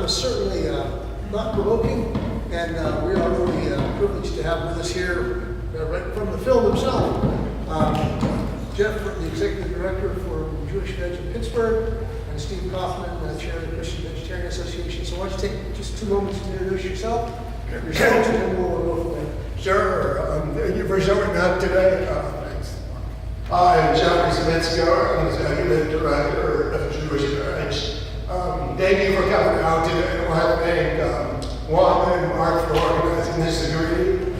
was certainly thought-provoking, and we are really privileged to have with us here, right from the film himself, Jeffery, the Executive Director for Jewish Veg in Pittsburgh, and Steve Kaufman, Chair of the Christian Vegetarian Association. So why don't you take just 2 moments to introduce yourself, and then we'll go from there. Sure. Thank you for showing up today. Thanks. I'm Jeffery Spitz. I'm the Executive Director of Jewish Veg. Thank you for coming out today. I want to thank Juan and Mark for organizing this degree.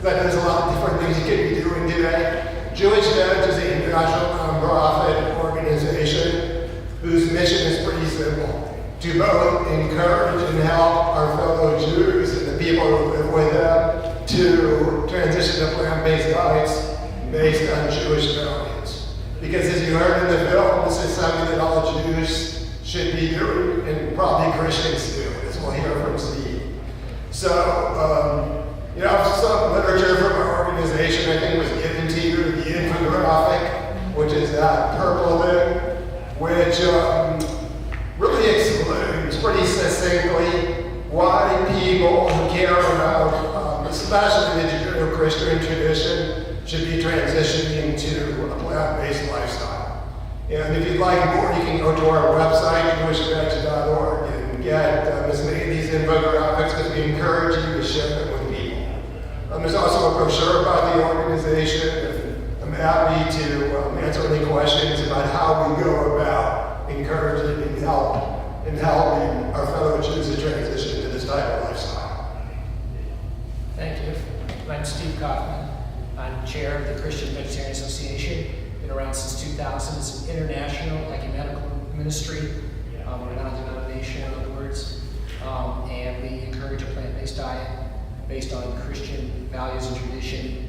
That there's a lot of different things you can be doing today. Jewish Veg is an international nonprofit organization whose mission is pretty simple: to both encourage and help our fellow Jews and the people who live with them to transition to plant-based diets based on Jewish values. Because as you heard in the film, this is something that all Jews should be doing, and probably Christians do, as we'll hear from Steve. So, some literature from our organization, I think, was given to you, the infographic, which is that purple thing, which really explains pretty succinctly why people who care about, especially the Judeo-Christian tradition, should be transitioning to a plant-based lifestyle. And if you'd like more, you can go to our website, jewishveg.org, and get as many of these infographics because we encourage you to share them with people. There's also a brochure about the organization, and I'm happy to answer any questions about how we go about encouraging and helping our fellow Jews to transition to this type of lifestyle. Thank you. I'm Steve Kaufman. I'm chair of the Christian Vegetarian Association. Been around since 2000. It's an international ecumenical ministry. We're non-denominational, in other words. And we encourage a plant-based diet based on Christian values and tradition.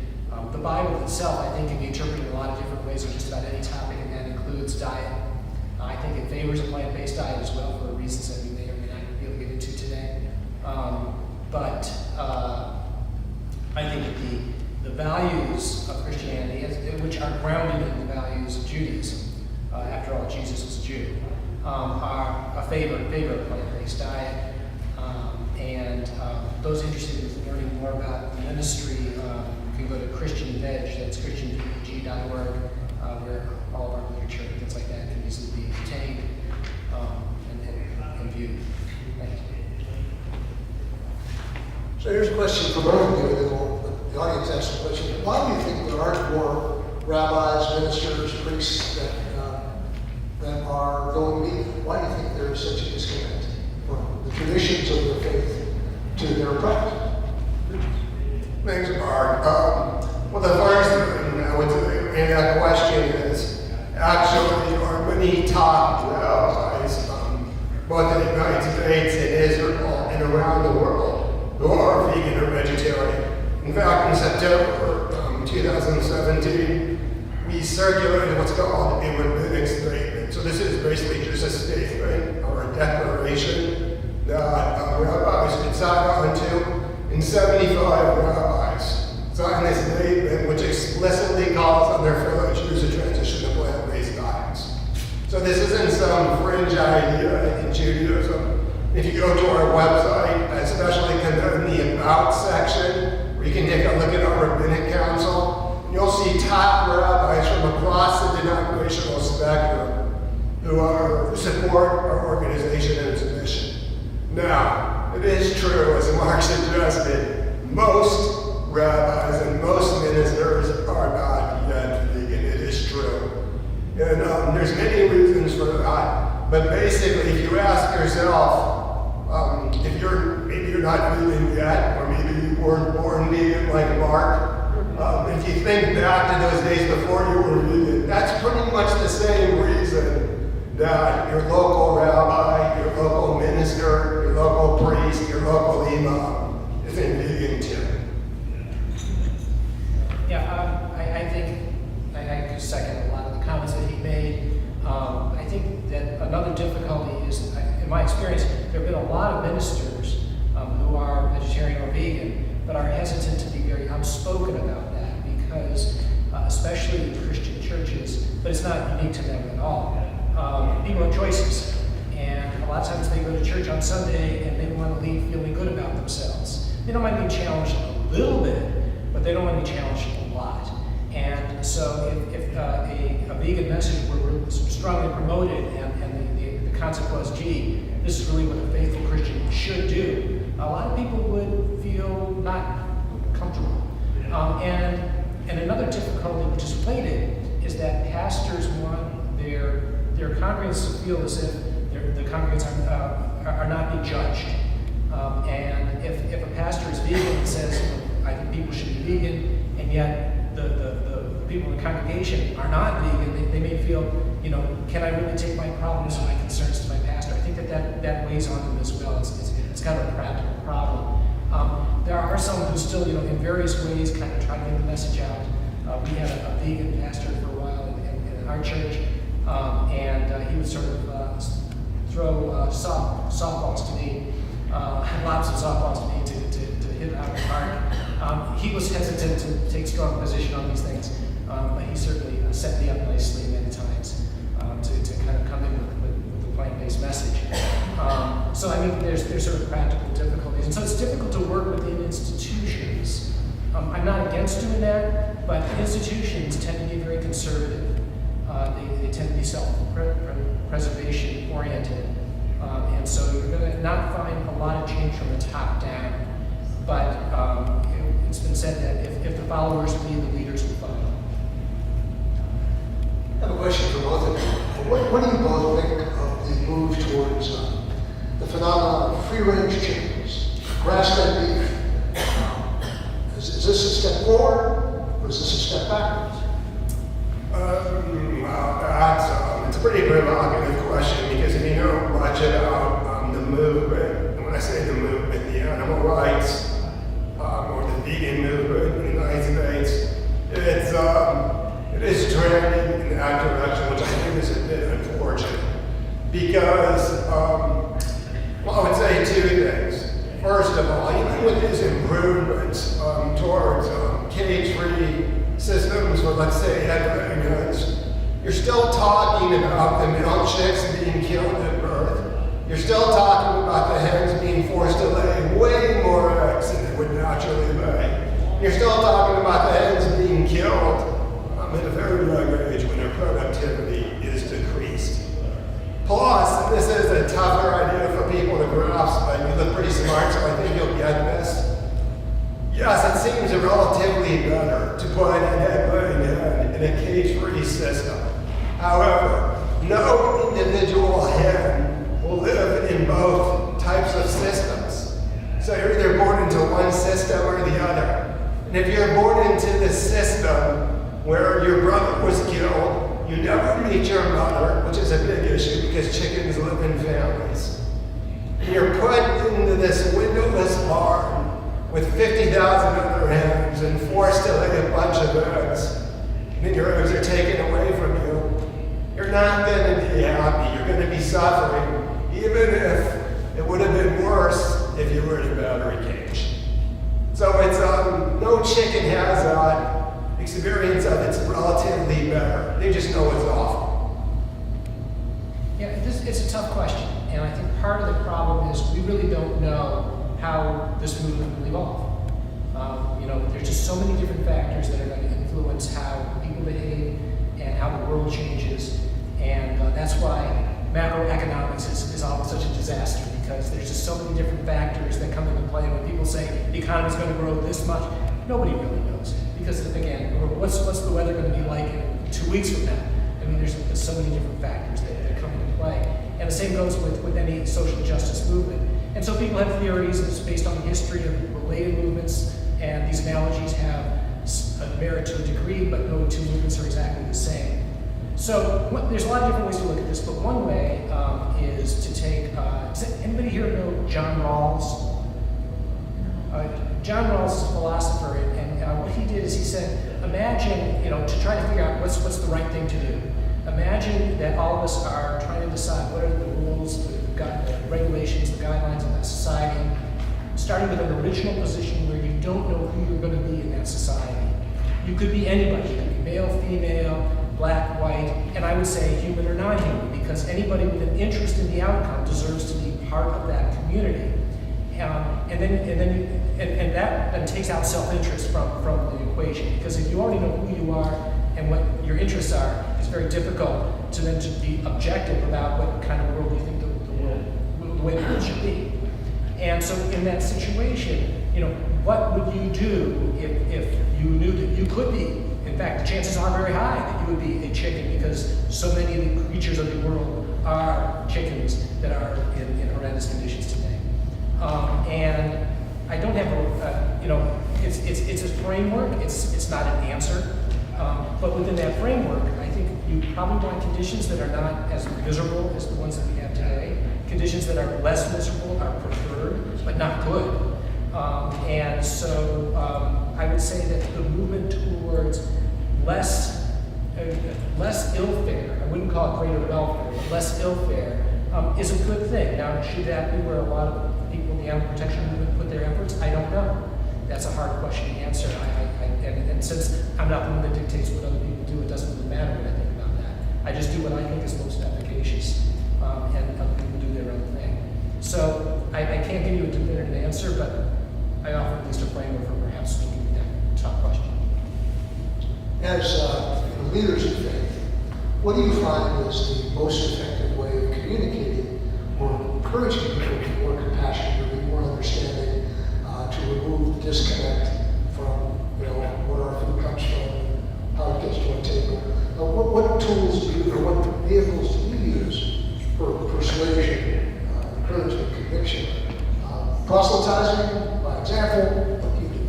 The Bible itself, I think, can be interpreted in a lot of different ways on just about any topic, and that includes diet. I think it favors a plant-based diet as well for reasons that we may or may not be able to get into today. But I think that the values of Christianity, which are grounded in the values of Judaism, after all, Jesus was a Jew, are a favor of plant-based diet. And those interested in learning more about the ministry can go to Christian Veg, that's christianveg.org, where all of our literature and things like that can easily be obtained and viewed. Thank you. So here's a question for both of you, and then the audience asks the question. Why do you think there aren't more rabbis, ministers, priests that are going vegan? Why do you think there is such a disconnect from the traditions of their faith to their practice? Thanks, Mark. Well, the first thing I would say in that question is actually there are many top rabbis, both in the United States and Israel and around the world, who are vegan or vegetarian. In fact, in September 2017, we circulated what's called a rabbinic statement. So this is basically just a statement or a declaration that rabbis could sign on to, and 75 rabbis signed this statement which explicitly calls on their fellow Jews to transition to plant-based diets. So this isn't some fringe idea in Judaism. If you go to our website, especially in the About section, where you can take a look at our rabbinic council, you'll see top rabbis from across the denominational spectrum who support our organization and its mission. Now, it is true, as Mark suggested, most rabbis and most ministers are not yet vegan. It is true. And there's many reasons for that. But basically, if you ask yourself, if maybe you're not vegan yet, or maybe you weren't born vegan like Mark, if you think back to those days before you were vegan, that's pretty much the same reason that your local rabbi, your local minister, your local priest, your local imam isn't vegan too. Yeah, I think I could second a lot of the comments that he made. I think that another difficulty is, in my experience, there have been a lot of ministers who are vegetarian or vegan, but are hesitant to be very outspoken about that because, especially in Christian churches, but it's not unique to them at all. People have choices, and a lot of times they go to church on Sunday and they want to leave feeling good about themselves. They don't mind being challenged a little bit, but they don't want to be challenged a lot. And so if a vegan message were strongly promoted and the concept was, gee, this is really what a faithful Christian should do, a lot of people would feel not comfortable. And another difficulty which is related is that pastors want their congregants to feel as if the congregants are not being judged. And if a pastor is vegan and says, I think people should be vegan, and yet the people in the congregation are not vegan, they may feel, can I really take my problems and my concerns to my pastor? I think that weighs on them as well. It's kind of a practical problem. There are some who still, in various ways kind of try to get the message out. We had a vegan pastor for a while in our church, and he would sort of throw softballs to me, lots of softballs to me to hit out of the park. He was hesitant to take strong position on these things, but he certainly set me up nicely many times to kind of come in with a plant-based message. So I mean, there's sort of practical difficulties, and so it's difficult to work within institutions. I'm not against doing that, but institutions tend to be very conservative. They tend to be self-preservation oriented, and so you're going to not find a lot of change from the top down. But it's been said that if the followers lead, the leaders will follow. I have a question for both of you. What do you both think of the move towards the phenomenon of free-range chickens, grass-fed beef? Is this a step forward, or is this a step backwards? It's a pretty provocative question because if you know much about the movement, and when I say the movement, the animal rights or the vegan movement in the United States, it is trending in that direction, which I think is a bit unfortunate because, I would say two things. First of all, even with these improvements towards cage-free systems, or let's say egg-laying, you're still talking about the male chicks being killed at birth. You're still talking about the hens being forced to lay way more eggs than they would naturally lay. You're still talking about the hens being killed at a very young age when their productivity is decreased. Plus, and this is a tougher idea for people to grasp, but you look pretty smart, so I think you'll get this. Yes, it seems relatively better to put an egg-laying hen in a cage-free system. However, no individual hen will live in both types of systems. So you're either born into one system or the other. And if you're born into the system where your brother was killed, you never meet your mother, which is a big issue because chickens live in families. And you're put into this windowless barn with 50,000 other hens and forced to lay a bunch of eggs. And then your eggs are taken away from you. You're not going to be happy. You're going to be suffering, even if it would have been worse if you were in a battery cage. So it's no chicken has that experience of it's relatively better. They just know it's awful. Yeah, it's a tough question, and I think part of the problem is we really don't know how this movement will evolve. There's just so many different factors that are going to influence how people behave and how the world changes, and that's why macroeconomics is always such a disaster, because there's just so many different factors that come into play. When people say the economy's going to grow this much, nobody really knows, because again, what's the weather going to be like in 2 weeks from now? I mean, there's so many different factors that come into play, and the same goes with any social justice movement. And so people have theories that's based on the history of related movements, and these analogies have a merit to a degree, but no two movements are exactly the same. So there's a lot of different ways to look at this, but one way is to take, does anybody here know John Rawls? John Rawls is a philosopher, and what he did is he said, imagine, to try to figure out what's the right thing to do. Imagine that all of us are trying to decide what are the rules, the regulations, the guidelines of that society, starting with an original position where you don't know who you're going to be in that society. You could be anybody. You could be male, female, black, white, and I would say human or non-human, because anybody with an interest in the outcome deserves to be part of that community. And that then takes out self-interest from the equation, because if you already know who you are and what your interests are, it's very difficult to then to be objective about what kind of world you think the way the world should be. And so in that situation, you know, what would you do if you knew that you could be? In fact, the chances are very high that you would be a chicken, because so many of the creatures of the world are chickens that are in horrendous conditions today. And I don't have a, you know, it's a framework. It's not an answer. But within that framework, I think you probably want conditions that are not as miserable as the ones that we have today. Conditions that are less miserable are preferred, but not good. And so I would say that the movement towards less ill fare, I wouldn't call it greater welfare, but less ill fare, is a good thing. Now, should that be where a lot of people in the animal protection movement put their efforts? I don't know. That's a hard question to answer. And since I'm not the one that dictates what other people do, it doesn't really matter what I think about that. I just do what I think is most efficacious, and other people do their own thing. So I can't give you a definitive answer, but I offer at least a framework for perhaps looking at that tough question. As leaders of faith, what do you find is the most effective way of communicating or encouraging people to be more compassionate, to be more understanding, to remove the disconnect from, you know, where our food comes from, how it gets to our table? What tools do you, or what vehicles do you use for persuasion, encouragement, conviction? Proselytizing, by example, what do you do?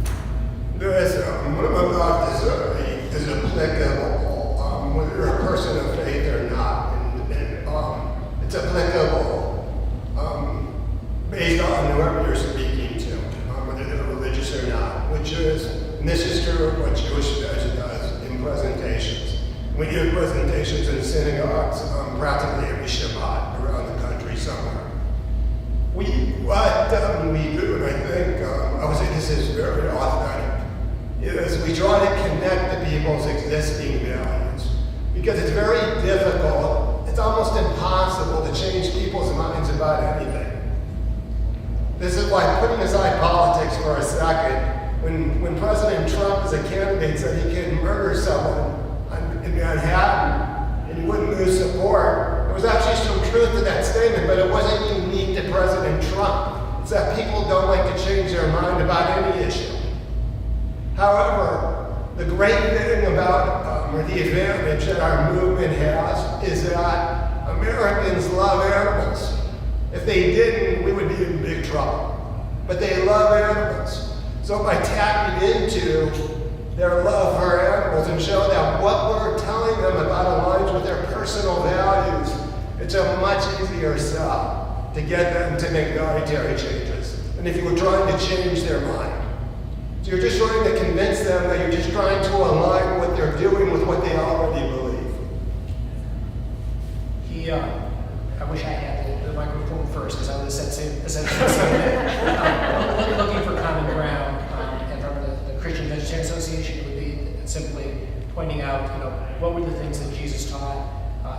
There is one of my thoughts is applicable, whether you're a person of faith or not, and it's applicable based on whoever you're speaking to, whether they're religious or not, which is, and this is true of what Jewish church does in presentations. We do presentations in synagogues practically every Shabbat around the country somewhere. What we do, and I think, I would say this is very authentic, is we try to connect to people's existing values. Because it's very difficult, it's almost impossible to change people's minds about anything. This is why, putting aside politics for a second, when President Trump as a candidate said he could murder someone in Manhattan and he wouldn't lose support, there was actually some truth to that statement, but it wasn't unique to President Trump. It's that people don't like to change their mind about any issue. However, the great thing about, or the advantage that our movement has, is that Americans love animals. If they didn't, we would be in big trouble. But they love animals. So by tapping into their love for animals and show them what we're telling them about aligns with their personal values, it's a much easier sell to get them to make dietary changes than if you were trying to change their mind. So you're just trying to convince them that you're just trying to align what they're doing with what they already believe. I wish I had the microphone first, because I would have said that. Looking for common ground, and from the Christian Vegetarian Association, it would be simply pointing out, you know, what were the things that Jesus taught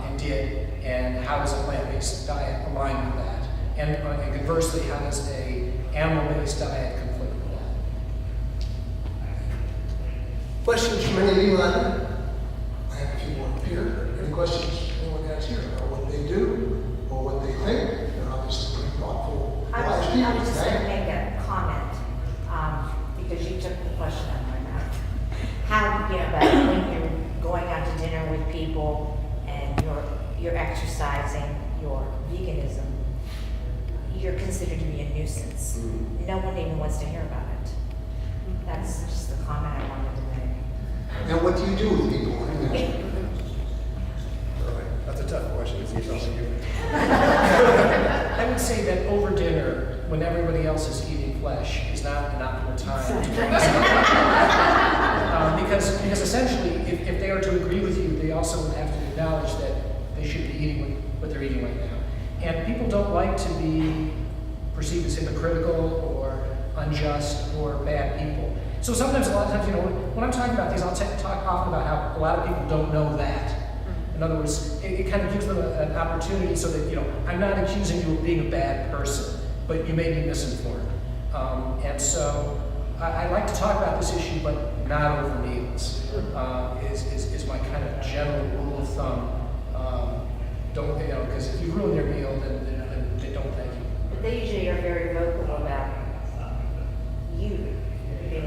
and did, and how does a plant-based diet align with that? And conversely, how does an animal-based diet conflict with that? Questions from any of you on it? I have a few more up here. Any questions anyone has here about what they do or what they think? They're obviously pretty thoughtful, wise people. I was just going to right? make a comment, because you took the question out of my mouth. How, you know, that when you're going out to dinner with people and you're exercising your veganism, you're considered to be a nuisance. No one even wants to hear about it. That's just the comment I wanted to make. And what do you do with people? That's a tough question. Is there something you I would say that over dinner, when everybody else is eating flesh, is not an optimal time to bring because essentially, if they are to agree with you, they also have to acknowledge that they should be eating what they're eating right now. And people don't like to be perceived as hypocritical or unjust or bad people. So sometimes, a lot of times, you know, when I'm talking about these, I'll talk often about how a lot of people don't know that. In other words, it kind of gives them an opportunity so that, I'm not accusing you of being a bad person, but you may be misinformed. And so I like to talk about this issue, but not over meals, is my kind of general rule of thumb. Don't, because if you ruin their meal, then they don't thank you. But they usually are very vocal about you.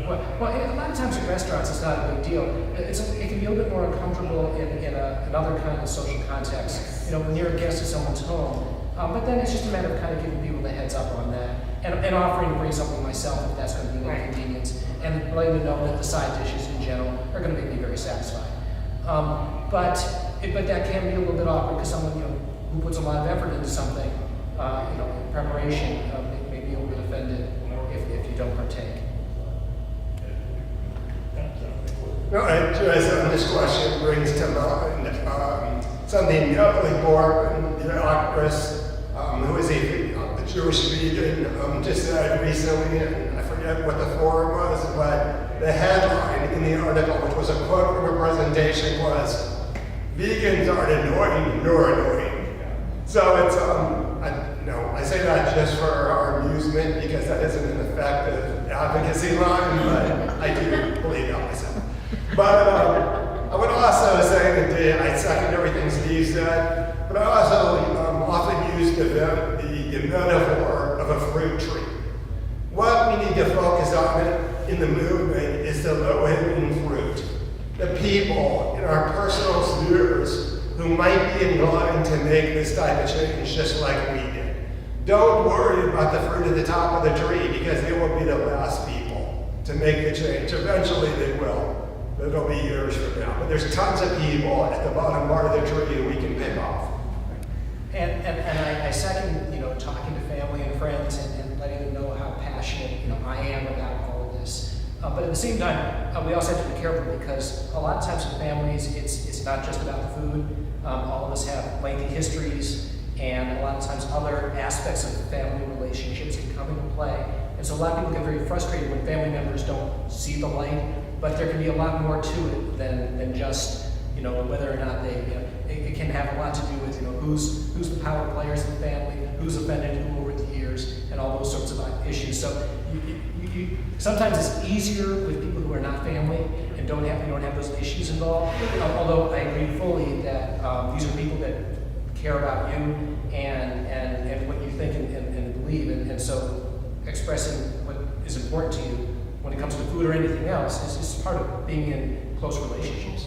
Well, a lot of times at restaurants, it's not a big deal. It can be a little bit more uncomfortable in another kind of social context. When you're a guest at someone's home. But then it's just a matter of kind of giving people the heads up on that, and offering to bring something myself if that's going to be an inconvenience, and letting them know that the side dishes in general are going to make me very satisfied. But that can be a little bit awkward because someone who puts a lot of effort into something, in preparation, may be a little bit offended if you don't partake. No, this question brings to mind something Natalie Borman, the actress, who is a Jewish vegan, just said recently, and I forget what the forum was, but the headline in the article, which was a quote from her presentation, was, "Vegans aren't annoying, you're annoying." So it's, I say that just for our amusement, because that isn't an effective advocacy line, but I do believe that myself. But I would also say that I second everything Steve said, but I also often use the metaphor of a fruit tree. What we need to focus on in the movement is the low-hanging fruit. The people in our personal spheres who might be inclined to make this type of change just like we did. Don't worry about the fruit at the top of the tree because they will be the last people to make the change. Eventually they will. It'll be years from now. But there's tons of people at the bottom part of the tree that we can pick off. And I second, talking to family and friends and letting them know how passionate, I am about all of this. But at the same time, we also have to be careful because a lot of times with families, it's not just about the food. All of us have lengthy histories, and a lot of times other aspects of family relationships can come into play. And so a lot of people get very frustrated when family members don't see the light, but there can be a lot more to it than just, whether or not they, it can have a lot to do with, who's the power players in the family, who's offended who over the years, and all those sorts of issues. So sometimes it's easier with people who are not family and don't have those issues involved. Although I agree fully that these are people that care about you and what you think and believe, and so expressing what is important to you when it comes to food or anything else is part of being in close relationships.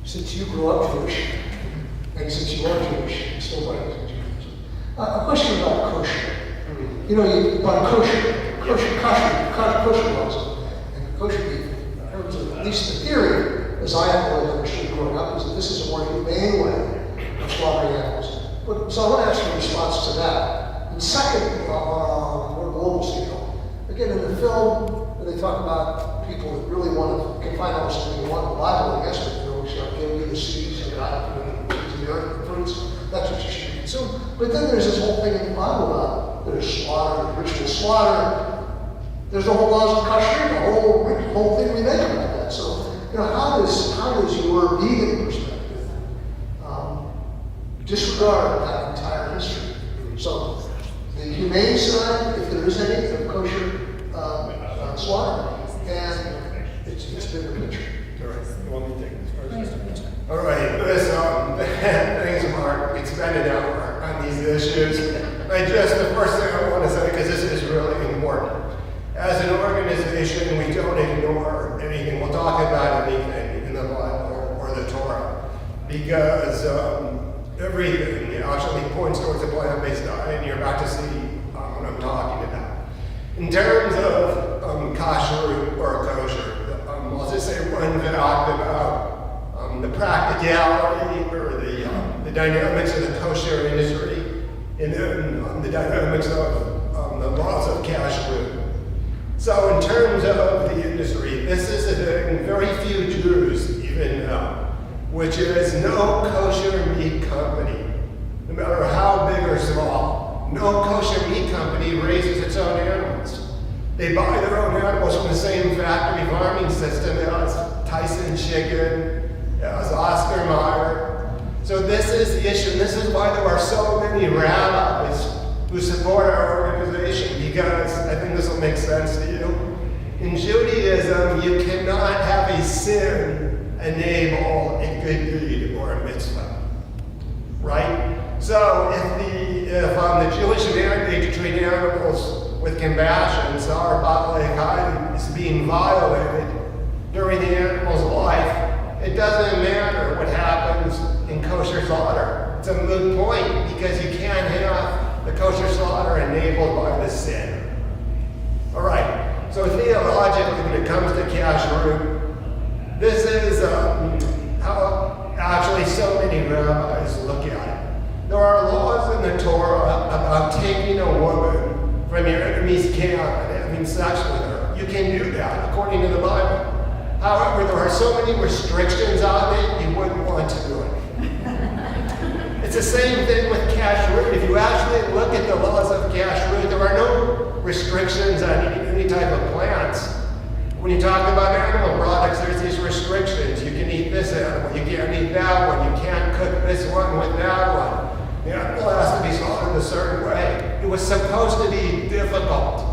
Since you grew up Jewish, and since you are Jewish, you still practicing Judaism, a question about kosher. About kosher laws, and kosher beef, in terms of, at least the theory, as I have always understood growing up, is that this is a more humane way of slaughtering animals. So I want to ask your response to that. And second, on a more global scale, again, in the film, when they talk about people that really want to confine themselves to one, the Bible, I guess, give you the seeds of God, to the earth, the fruits, that's what you should consume. But then there's this whole thing in the Bible about there's slaughter, ritual slaughter. There's the whole laws of kashrut, the whole thing we make about that. So, how does your vegan perspective disregard that entire history? So, the humane side, if there is any, of kosher slaughter, and it's bigger picture. All right, you want me to take this first? All right, thanks, Mark. We spent an hour on these issues. The first thing I want to say, because this is really important. As an organization, we don't ignore anything. We'll talk about anything in the Bible or the Torah, because everything actually points towards a plant-based diet, and you're about to see what I'm talking about. In terms of kashrut or kosher, I'll just say one fact about the practicality or the dynamics of the kosher industry, and then the dynamics of the laws of kashrut. So in terms of the industry, this is a thing very few Jews even know, which is no kosher meat company, no matter how big or small, no kosher meat company raises its own animals. They buy their own animals from the same factory farming system as Tyson Chicken, as Oscar Mayer. So this is the issue, and this is why there are so many rabbis who support our organization, because I think this will make sense to you. In Judaism, you cannot have a sin enable a good deed or a mitzvah, right? So if the Jewish mandate to treat animals with compassion, so our bodily autonomy is being violated during the animal's life, it doesn't matter what happens in kosher slaughter. It's a moot point because you can't have the kosher slaughter enabled by the sin. All right, so theologically, when it comes to kashrut, this is how actually so many rabbis look at it. There are laws in the Torah about taking a woman from your enemy's camp and having sex with her. You can do that according to the Bible. However, there are so many restrictions on it, you wouldn't want to do it. It's the same thing with kashrut. If you actually look at the laws of kashrut, there are no restrictions on eating any type of plants. When you talk about animal products, there's these restrictions. You can eat this animal, you can't eat that one, you can't cook this one with that one. The animal has to be slaughtered a certain way. It was supposed to be difficult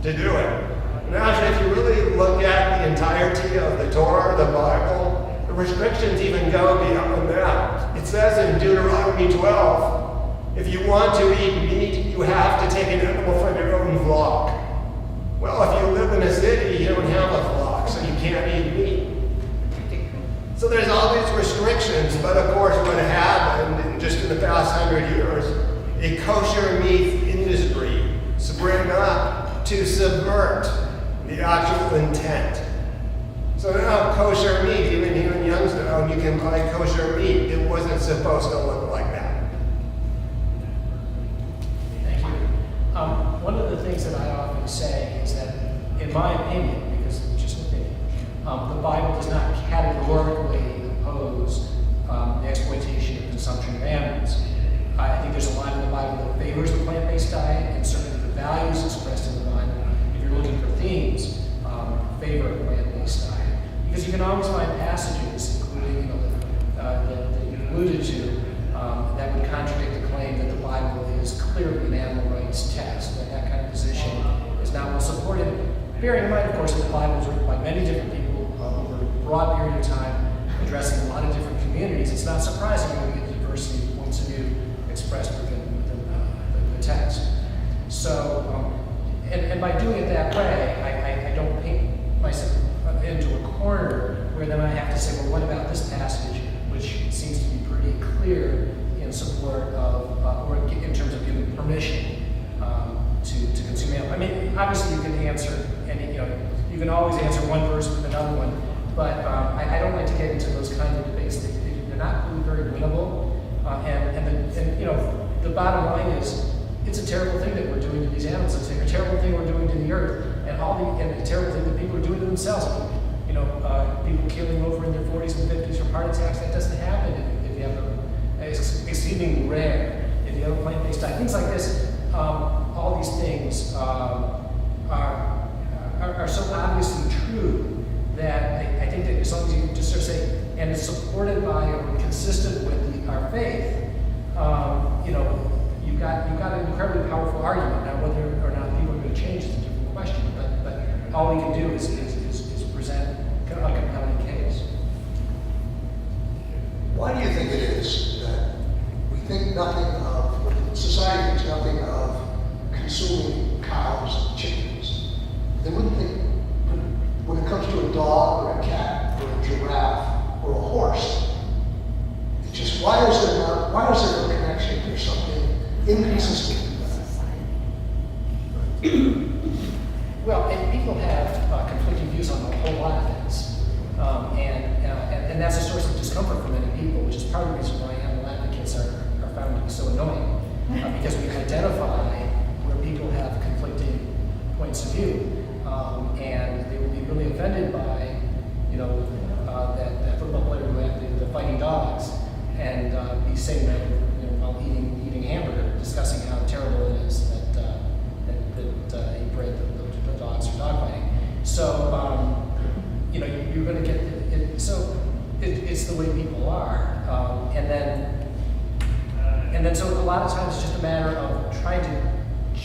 to do it. And actually, if you really look at the entirety of the Torah, the Bible, the restrictions even go beyond that. It says in Deuteronomy 12, if you want to eat meat, you have to take an animal from your own flock. Well, if you live in a city, you don't have a flock, so you can't eat meat. So there's all these restrictions, but of course what happened just in the past 100 years, a kosher meat industry sprang up to subvert the actual intent. So now kosher meat, even here in Youngstown, you can buy kosher meat. It wasn't supposed to look like that. Thank you. One of the things that I often say is that, in my opinion, because it's just an opinion, the Bible does not categorically oppose the exploitation and consumption of animals. I think there's a line in the Bible that favors the plant-based diet, and certainly the values expressed in the Bible, if you're looking for themes, favor a plant-based diet. Because you can always find passages, including that you alluded to, that would contradict the claim that the Bible is clearly an animal rights text, that kind of position is not well supported. Bearing in mind, of course, that the Bible was written by many different people over a broad period of time, addressing a lot of different communities. It's not surprising when we get diversity of points of view expressed within the text. So, and by doing it that way, I don't paint myself into a corner where then I have to say, well, what about this passage, which seems to be pretty clear in support of, or in terms of giving permission to consume animals. I mean, obviously you can answer any, you can always answer one verse with another one, but I don't like to get into those kinds of debates. They're not really very winnable. The bottom line is, it's a terrible thing that we're doing to these animals. It's a terrible thing we're doing to the earth, and a terrible thing that people are doing to themselves. People killing over in their 40s and 50s from heart attacks. That doesn't happen if you have it's exceedingly rare. If you have a plant-based diet, things like this, all these things are so obviously true that I think that as long as you just sort of say, and it's supported by or consistent with our faith, you've got an incredibly powerful argument. Now, whether or not people are going to change is a different question, but all we can do is present a compelling case. Why do you think it is that we think nothing of, society thinks nothing of consuming cows and chickens? They wouldn't think, when it comes to a dog or a cat or a giraffe or a horse, it's just, why is there no connection? There's something inconsistent with that. Well, and people have conflicting views on a whole lot of things, and that's a source of discomfort for many people, which is part of the reason why animal advocates are found to be so annoying, because we identify where people have conflicting points of view, and they will be really offended by, that football player who had the fighting dogs, and be saying that, while eating hamburger, discussing how terrible it is that he bred the dogs for dog fighting. So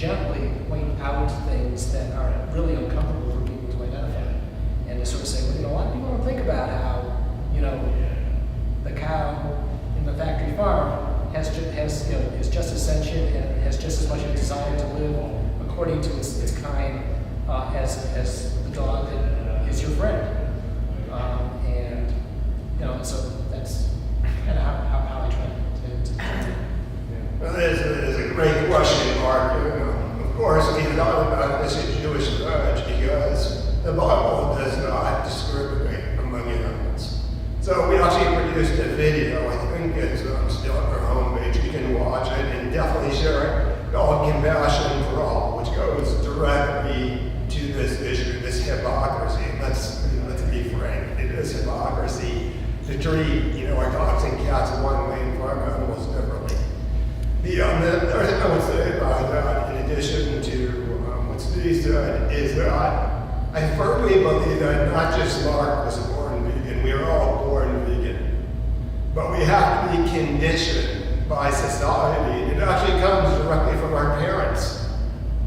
gently point out things that are really uncomfortable for people to identify. And to sort of say, well, a lot of people don't think about how, the cow in the factory farm is just as sentient and has just as much a desire to live according to its kind as the dog that is your friend. So that's kind of how I try to Well, that is a great question, Mark. Of course, we thought about this in Jewish marriage because the Bible does not discriminate among animals. So we actually produced a video. I think it's still on our homepage. You can watch it and definitely share it. Called Compassion for All, which goes directly to this issue, this hypocrisy. Let's be frank. It is hypocrisy to treat, our dogs and cats one way and farm animals differently. The other thing I would say about that, in addition to what Steve said, is that I firmly believe that not just Mark was born vegan, we are all born vegan. But we have to be conditioned by society. It actually comes directly from our parents,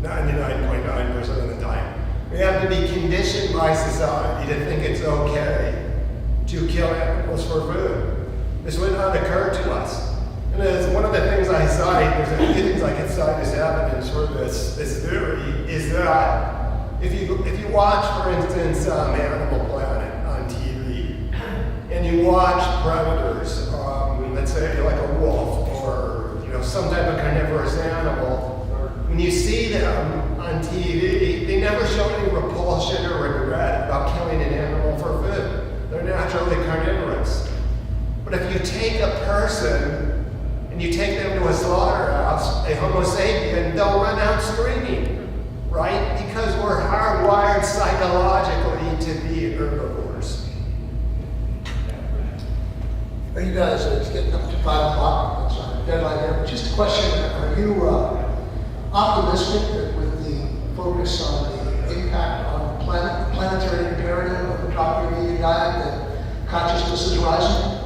99.9% of the time. We have to be conditioned by society to think it's okay to kill animals for food. This would not occur to us. And as one of the things I cite, there's a few things I can cite as evidence for this theory, is that if you watch, for instance, Animal Planet on TV, and you watch predators, let's say like a wolf or some type of carnivorous animal, when you see them on TV, they never show any repulsion or regret about killing an animal for food. They're naturally carnivorous. But if you take a person and you take them to a slaughterhouse, a Homo sapien, they'll run out screaming, right? Because we're hardwired psychologically to be herbivores. Well, you guys, it's getting up to 5 o'clock. It's our deadline here. Just a question: are you optimistic that with the focus on the impact on the planetary imperative of adopting a vegan diet, that consciousness is rising?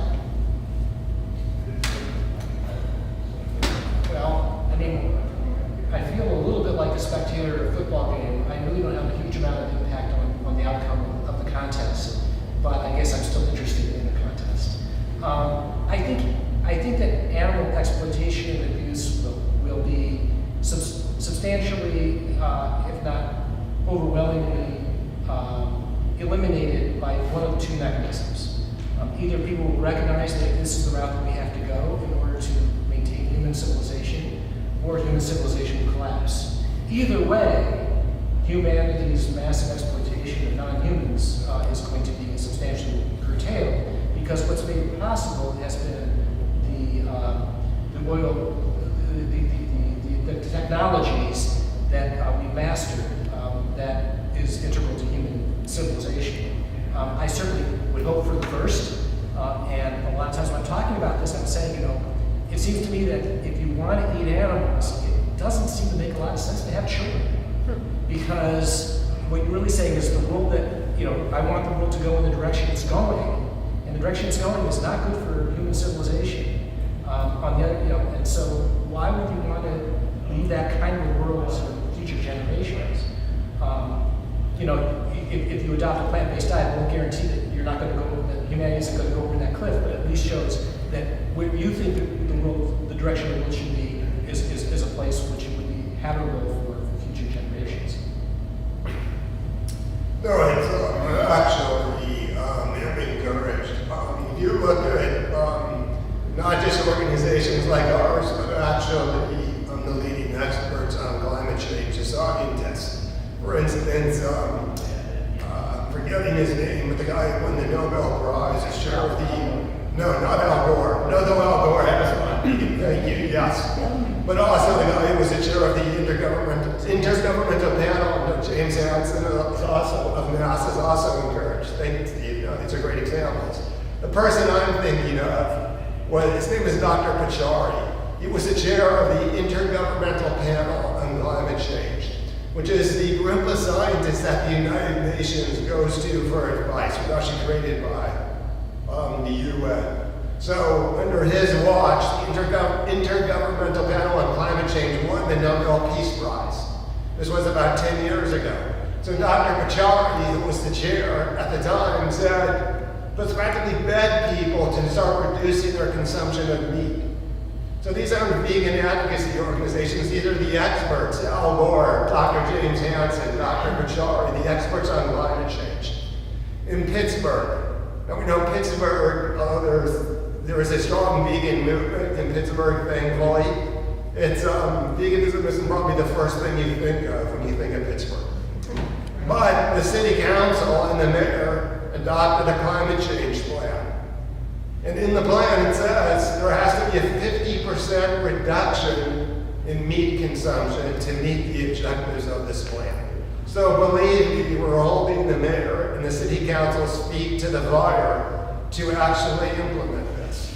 I feel a little bit like a spectator at a football game. I really don't have a huge amount of impact on the outcome of the contest, but I guess I'm still interested in the contest. I think that animal exploitation and abuse will be substantially, if not overwhelmingly, eliminated by one of two mechanisms. Either people will recognize that this is the route that we have to go in order to maintain human civilization, or human civilization will collapse. Either way, humanity's massive exploitation of non-humans is going to be substantially curtailed, because what's made it possible has been the technologies that we've mastered that is integral to human civilization. I certainly would hope for the first, and a lot of times when I'm talking about this, I'm saying, it seems to me that if you want to eat animals, it doesn't seem to make a lot of sense to have children. Because what you're really saying is the world that, I want the world to go in the direction it's going, and the direction it's going is not good for human civilization. On the other, and so why would you want to leave that kind of a world to future generations? If you adopt a plant-based diet, it won't guarantee that you're not going to go, that humanity isn't going to go over that cliff, but at least shows that where you think that the direction the world should be is a place which it would be habitable for future generations. No, it's actually I'm encouraged. If you look at not just organizations like ours, but actually the leading experts on climate change, the scientists. For instance, forgetting his name, but the guy who won the Nobel Prize is chair of no, not Al Gore. No, Al Gore has one. Thank you, yes. But also the guy who was the chair of the intergovernmental panel, James Hansen, of NASA, is also encouraged. Thank you, Steve. These are great examples. The person I'm thinking of, his name is Dr. Pachauri. He was the chair of the Intergovernmental Panel on Climate Change, which is the group of scientists that the United Nations goes to for advice. It was actually created by the UN. So under his watch, the Intergovernmental Panel on Climate Change won the Nobel Peace Prize. This was about 10 years ago. So Dr. Pachari, who was the chair at the time, said, let's practically beg people to start reducing their consumption of meat. So these aren't vegan advocacy organizations, these are the experts, Al Gore, Dr. James Hansen, Dr. Pachari, the experts on climate change. In Pittsburgh, now we know Pittsburgh, there is a strong vegan movement in Pittsburgh, thankfully. Veganism isn't probably the first thing you think of when you think of Pittsburgh. But the city council and the mayor adopted a climate change plan. And in the plan it says there has to be a 50% reduction in meat consumption to meet the objectives of this plan. So believe me, we're holding the mayor and the city council's feet to the fire to actually implement this.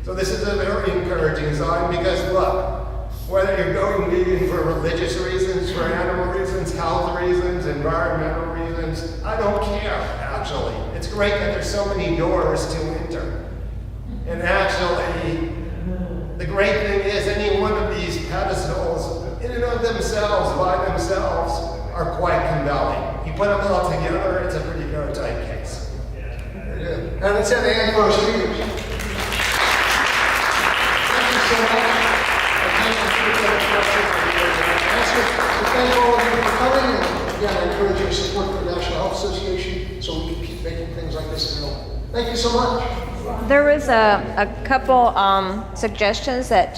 So this is a very encouraging sign because look, whether you're going vegan for religious reasons, for animal reasons, health reasons, environmental reasons, I don't care, actually. It's great that there's so many doors to enter. And actually, the great thing is any one of these pedestals, in and of themselves, by themselves, are quite compelling. You put them all together, it's a pretty airtight case. Very good. And it's at the end for our speakers. Thank you so much. Thank all of you for coming, and again, I encourage you to support the National Health Association so we can keep making things like this available. Thank you so much. There was a couple suggestions that